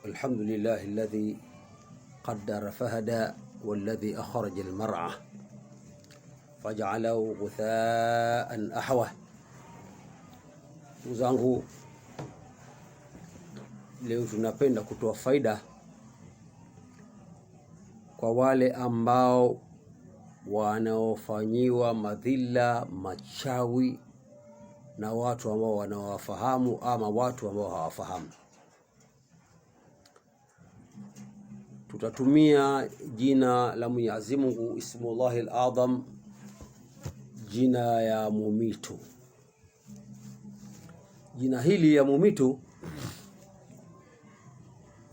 الحمد لله الذي قدر فهدى والذي أخرج المرعى فجعله غثاء أحوى. Uzangu, leo tunapenda kutoa faida kwa wale ambao wanaofanyiwa madhila, machawi na watu ambao wanawafahamu ama watu ambao hawafahamu. Tutatumia jina la Mwenyezi Mungu, Ismullahi al-Azam, jina ya Mumitu. Jina hili ya Mumitu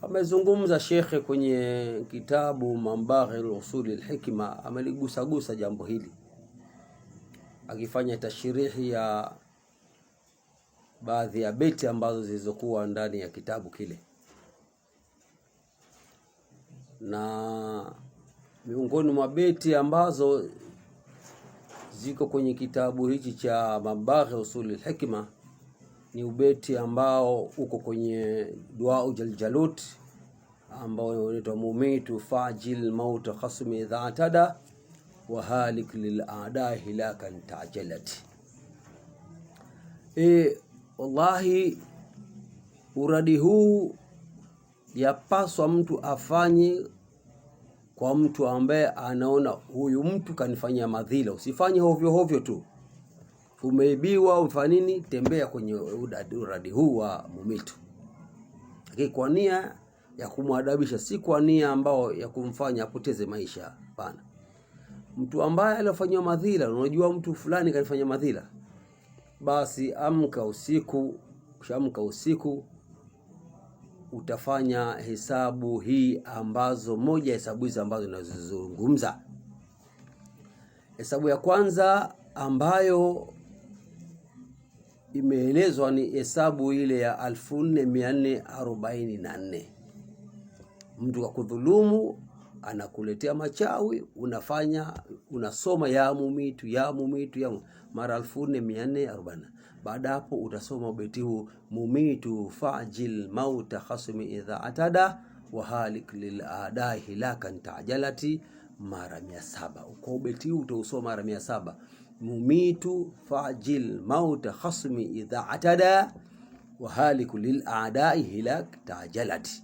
amezungumza shekhe kwenye kitabu Mambaghi al-Usul al-Hikma, ameligusagusa jambo hili akifanya tashrihi ya baadhi ya beti ambazo zilizokuwa ndani ya kitabu kile, na miongoni mwa beti ambazo ziko kwenye kitabu hichi cha Mambaghi Usul al-Hikma ni ubeti ambao uko kwenye Dua Jaljalut ambao unaitwa Mumitu fajil mauta khasmi idha atada wa halik lil a'da hilakan ta'jalat. Wallahi, uradi huu yapaswa mtu afanye kwa mtu ambaye anaona huyu mtu kanifanyia madhila. Usifanye hovyo hovyo tu. Umeibiwa ufanye nini? Tembea kwenye uradi huu wa Mumitu, lakini kwa nia ya kumwadabisha, si kwa nia ambao ya kumfanya apoteze maisha. Hapana. Mtu ambaye alifanywa madhila, unajua mtu fulani kanifanyia madhila, basi amka usiku, ushamka usiku utafanya hesabu hii ambazo, moja hesabu hizi ambazo ninazozungumza. Hesabu ya kwanza ambayo imeelezwa ni hesabu ile ya 1444. Mtu wa kudhulumu anakuletea machawi, unasoma ya Mumitu ya mara 1444. Baada hapo utasoma ubeti huu Mumitu fajil mauta khasmi idha atada wa halik lil a'dai hilakan ta'jalati mara 700. Kwa ubeti huu utausoma mara 700. Mumitu fajil mauta khasmi idha atada wa halik lil a'dai hilak ta'jalati.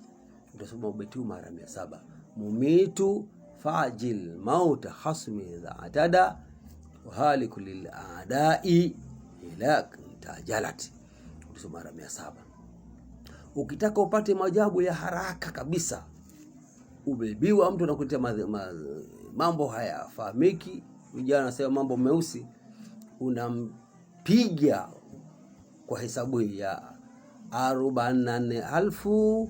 Utasoma ubeti huu mara 700. Mumitu fajil mauta khasmi idha atada wa halik lil a'dai hilak ta'jalati. Utasoma mara 700. Ukitaka upate majabu ya haraka kabisa, ubebiwa mtu anakuletea mambo haya fahamiki, vijana nasema mambo meusi, unampiga kwa hesabu hii ya 44,444.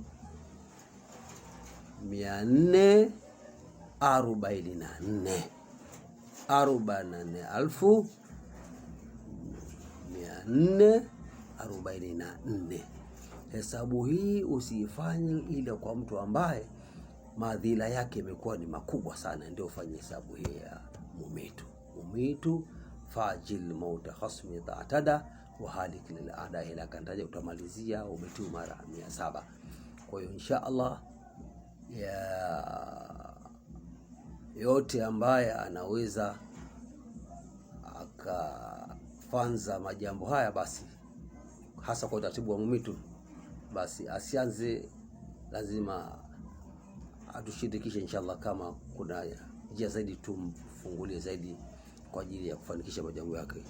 44,444. Hesabu hii usiifanye ile kwa mtu ambaye madhila yake imekuwa ni makubwa sana, ndio ufanye hesabu hii ya Mumitu. Mumitu fajil mauta khasmi ta'tada wa halik lil a'da hilakan ta'jala. Utamalizia ubeti mara 700. Kwa hiyo insha Allah, ya yote ambaye anaweza akafanza majambo haya, basi hasa kwa utaratibu wa Mumitu, basi asianze, lazima atushirikishe inshallah. Kama kuna njia zaidi tumfungulie zaidi kwa ajili ya kufanikisha majambo yake.